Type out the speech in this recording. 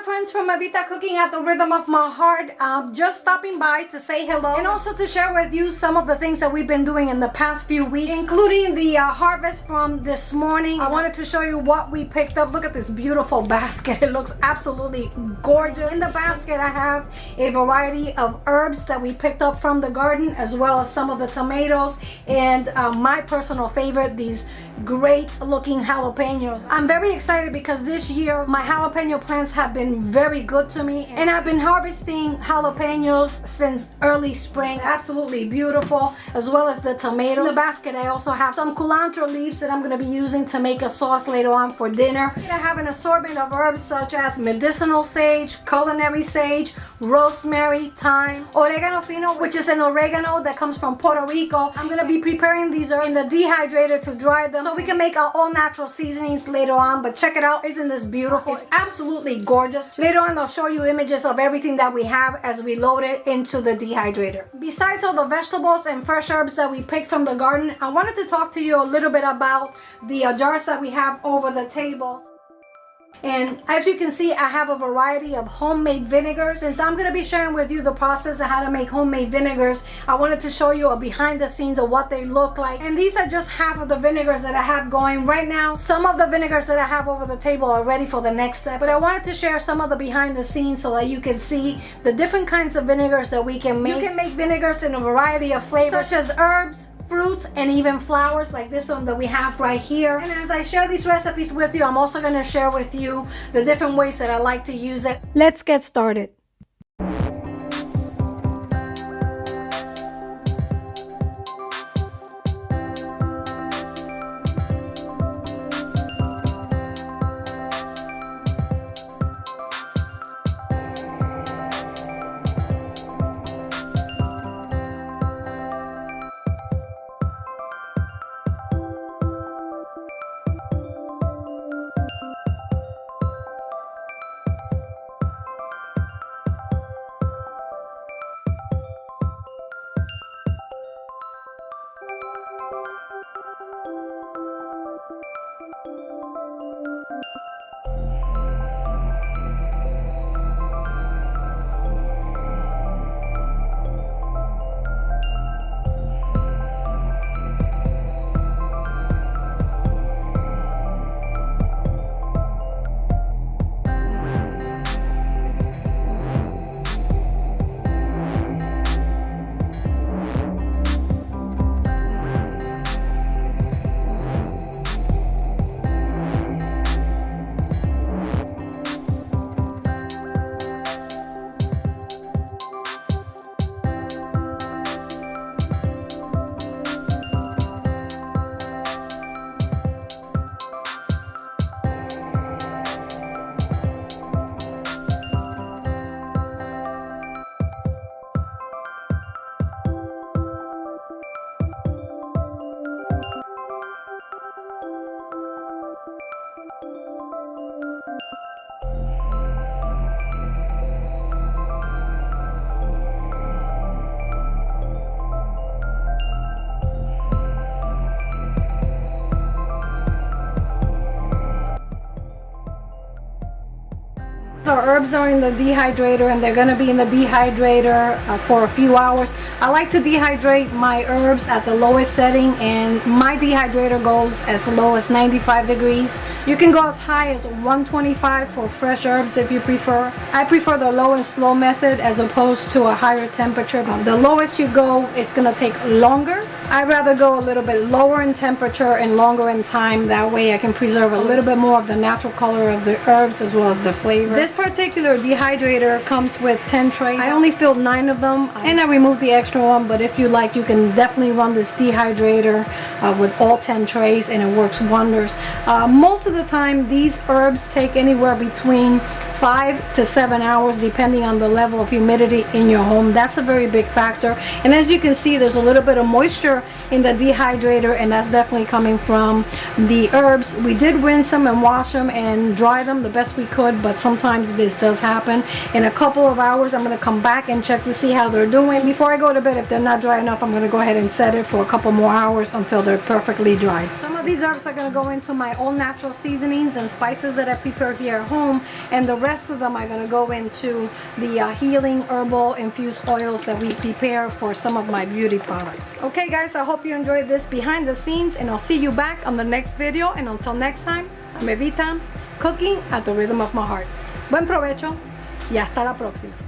friends from Evita Cooking at the Rhythm of My Heart. Just stopping by to say hello and also to share with you some of the things that we've been doing in the past few weeks, including the harvest from this morning. I wanted to show you what we picked up. Look at this beautiful basket. It looks absolutely gorgeous. In the basket I have a variety of herbs that we picked up from the garden, as well as some of the tomatoes and my personal favorite, these great looking jalapenos. I'm very excited because this year my jalapeno plants have been very good to me, and I've been harvesting jalapenos since early spring. Absolutely beautiful, as well as the tomatoes. In the basket I also have some culantro leaves that I'm going to be using to make a sauce later on for dinner. I have an assortment of herbs such as medicinal sage, culinary sage, rosemary, thyme, oregano fino, which is an oregano that comes from Puerto Rico. I'm going to be preparing these herbs in the dehydrator to dry them so we can make our all natural seasonings later on. But check it out, isn't this beautiful? It's absolutely gorgeous. Later on I'll show you images of everything that we have as we load it into the dehydrator. Besides all the vegetables and fresh herbs that we picked from the garden, I wanted to talk to you a little bit about the jars that we have over the table. And as you can see, I have a variety of homemade vinegars. Since I'm going to be sharing with you the process of how to make homemade vinegars, I wanted to show you a behind the scenes of what they look like. And these are just half of the vinegars that I have going right now. Some of the vinegars that I have over the table are ready for the next step, but I wanted to share some of the behind the scenes so that you can see the different kinds of vinegars that we can make. You can make vinegars in a variety of flavors, such as herbs, fruits, and even flowers like this one that we have right here. And as I share these recipes with you, I'm also going to share with you the different ways that I like to use it. Let's get started. Our herbs are in the dehydrator, and they're going to be in the dehydrator for a few hours. I like to dehydrate my herbs at the lowest setting, and my dehydrator goes as low as 95 degrees. You can go as high as 125 for fresh herbs if you prefer. I prefer the low and slow method as opposed to a higher temperature. The lowest you go, it's going to take longer. I'd rather go a little bit lower in temperature and longer in time. That way I can preserve a little bit more of the natural color of the herbs as well as the flavor. This particular dehydrator comes with 10 trays. I only filled 9 of them, and I removed the extra one, but if you like, you can definitely run this dehydrator with all 10 trays, and it works wonders. Most of the time these herbs take anywhere between 5 to 7 hours depending on the level of humidity in your home. That's a very big factor. And as you can see, there's a little bit of moisture in the dehydrator, and that's definitely coming from the herbs. We did rinse them and wash them and dry them the best we could, but sometimes this does happen. In a couple of hours I'm going to come back and check to see how they're doing. Before I go to bed, if they're not dry enough, I'm going to go ahead and set it for a couple more hours until they're perfectly dry. Some of these herbs are gonna go into my all natural seasonings and spices that I prepare here at home, and the rest of them are gonna go into the healing herbal infused oils that we prepare for some of my beauty products. Okay guys, I hope you enjoyed this behind the scenes, and I'll see you back on the next video. And until next time, I'm Evita, cooking at the rhythm of my heart. Buen provecho y hasta la próxima.